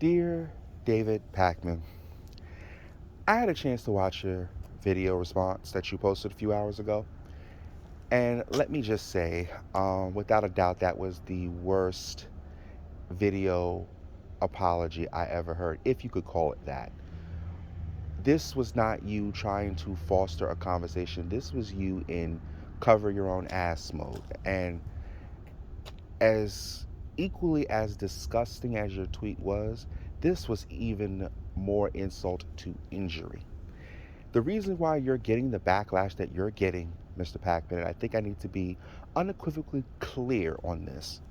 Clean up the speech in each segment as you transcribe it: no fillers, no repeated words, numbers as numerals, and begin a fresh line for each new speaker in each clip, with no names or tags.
Dear David Pakman, I had a chance to watch your video response that you posted a few hours ago. And let me just say, without a doubt, that was the worst video apology I ever heard, if you could call it that. This was not you trying to foster a conversation. This was you in cover your own ass mode. And as equally as disgusting as your tweet was, this was even more insult to injury. The reason why you're getting the backlash that you're getting, Mr. Packman, and I think I need to be unequivocally clear on this,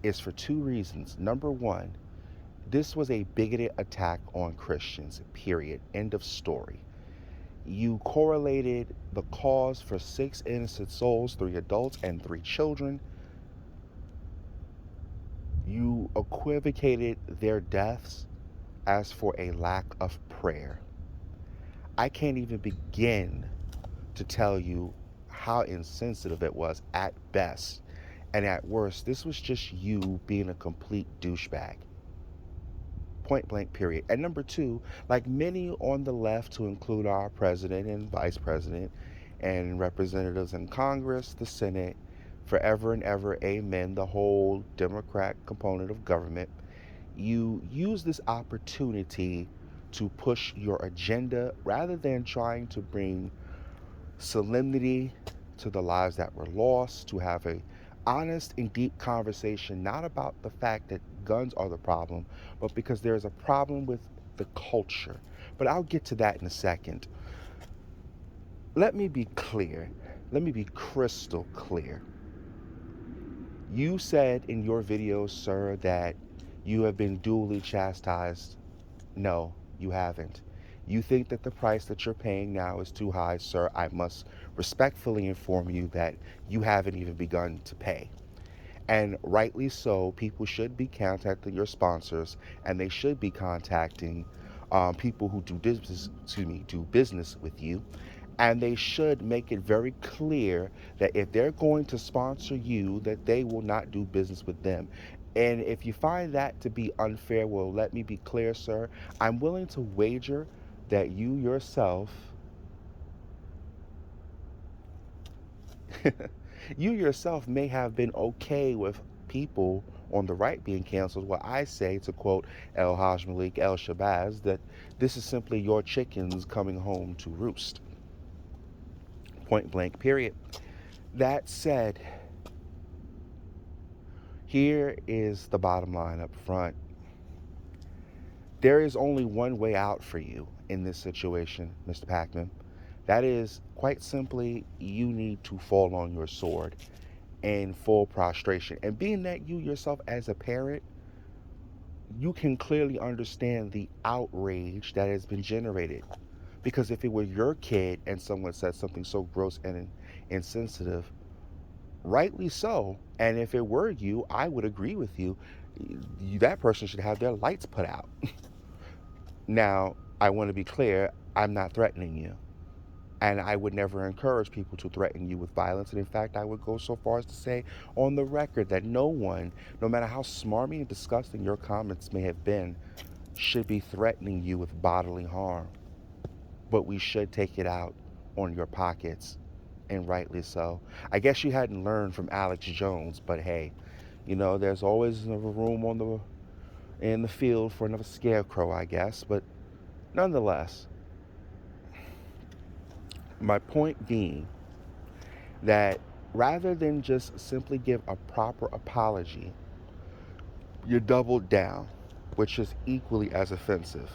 is for two reasons. Number one, this was a bigoted attack on Christians, period. End of story. You correlated the cause for 6 innocent souls, 3 adults and 3 children. You equivocated their deaths as for a lack of prayer. I can't even begin to tell you how insensitive it was at best. And at worst, this was just you being a complete douchebag. Point blank, period. And number two, like many on the left, to include our president and vice president and representatives in Congress, the Senate, forever and ever, amen, the whole Democrat component of government, you use this opportunity to push your agenda rather than trying to bring solemnity to the lives that were lost, to have a honest and deep conversation, not about the fact that guns are the problem, but because there's a problem with the culture. But I'll get to that in a second. Let me be clear. Let me be crystal clear. You said in your video, sir, that you have been duly chastised. No, you haven't. You think that the price that you're paying now is too high, sir. I must respectfully inform you that you haven't even begun to pay. And rightly so, people should be contacting your sponsors, and they should be contacting people who do business with you, and they should make it very clear that if they're going to sponsor you, that they will not do business with them. And if you find that to be unfair, well, let me be clear, sir. I'm willing to wager that you yourself may have been okay with people on the right being canceled. What I say, to quote El Haj Malik El Shabazz, that this is simply your chickens coming home to roost. Point blank, period. That said, here is the bottom line up front. There is only one way out for you in this situation, Mr. Packman. That is, quite simply, you need to fall on your sword in full prostration. And being that you yourself, as a parent, you can clearly understand the outrage that has been generated. Because if it were your kid and someone said something so gross and insensitive, rightly so, and if it were you, I would agree with you, that person should have their lights put out. Now, I want to be clear, I'm not threatening you. And I would never encourage people to threaten you with violence. And in fact, I would go so far as to say on the record that no one, no matter how smarmy and disgusting your comments may have been, should be threatening you with bodily harm. But we should take it out on your pockets, and rightly so. I guess you hadn't learned from Alex Jones, but hey, there's always another room in the field for another scarecrow, I guess. But nonetheless, my point being that rather than just simply give a proper apology, you doubled down, which is equally as offensive.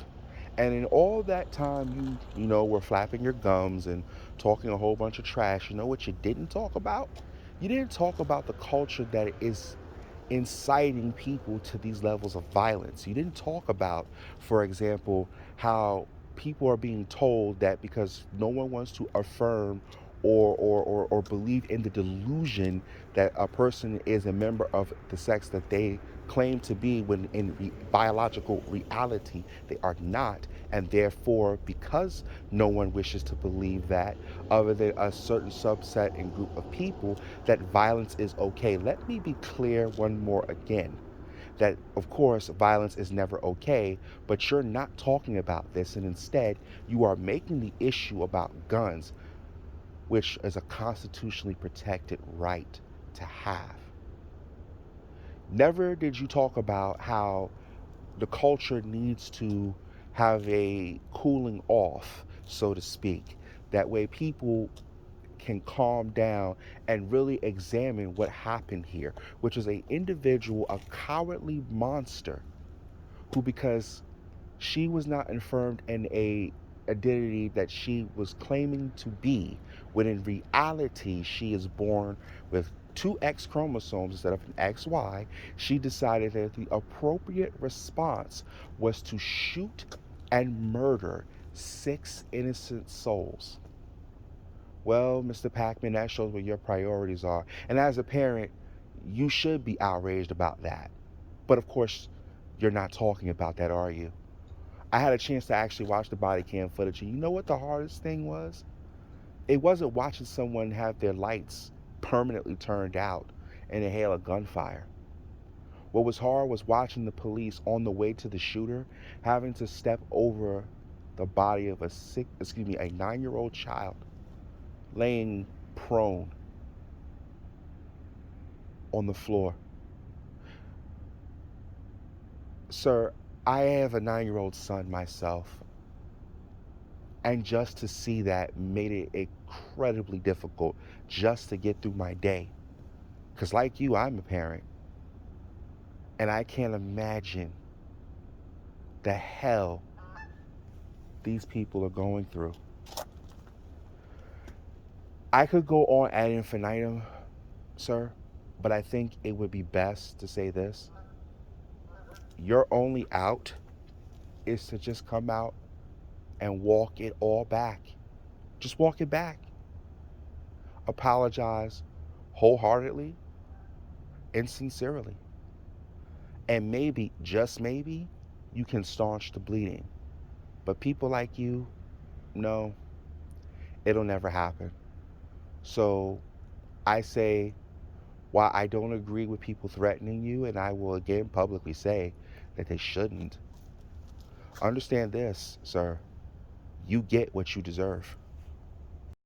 And in all that time, were flapping your gums and talking a whole bunch of trash. You know what you didn't talk about? You didn't talk about the culture that is inciting people to these levels of violence. You didn't talk about, for example, how people are being told that because no one wants to affirm or believe in the delusion that a person is a member of the sex that they claim to be, when in biological reality they are not. And therefore, because no one wishes to believe that, other than a certain subset and group of people, that violence is okay. Let me be clear one more again. that, of course, violence is never okay, but you're not talking about this, and instead, you are making the issue about guns, which is a constitutionally protected right to have. Never did you talk about how the culture needs to have a cooling off, so to speak. That way, people can calm down and really examine what happened here, which is a individual, a cowardly monster who, because she was not affirmed in a identity that she was claiming to be, when in reality she is born with two X chromosomes instead of an XY. She decided that the appropriate response was to shoot and murder six innocent souls. Well, Mr. Pakman, that shows what your priorities are. And as a parent, you should be outraged about that. But of course, you're not talking about that, are you? I had a chance to actually watch the body cam footage, and you know what the hardest thing was? It wasn't watching someone have their lights permanently turned out and inhale a gunfire. What was hard was watching the police on the way to the shooter having to step over the body of a 9-year-old child laying prone on the floor. Sir, I have a 9-year-old son myself, and just to see that made it incredibly difficult just to get through my day. Because, like you, I'm a parent, and I can't imagine the hell these people are going through. I could go on ad infinitum, sir, but I think it would be best to say this. Your only out is to just come out and walk it all back. Just walk it back. Apologize wholeheartedly and sincerely. And maybe, just maybe, you can staunch the bleeding. But people like you, no, it'll never happen. So I say, while I don't agree with people threatening you, and I will again publicly say that they shouldn't, understand this, sir. You get what you deserve.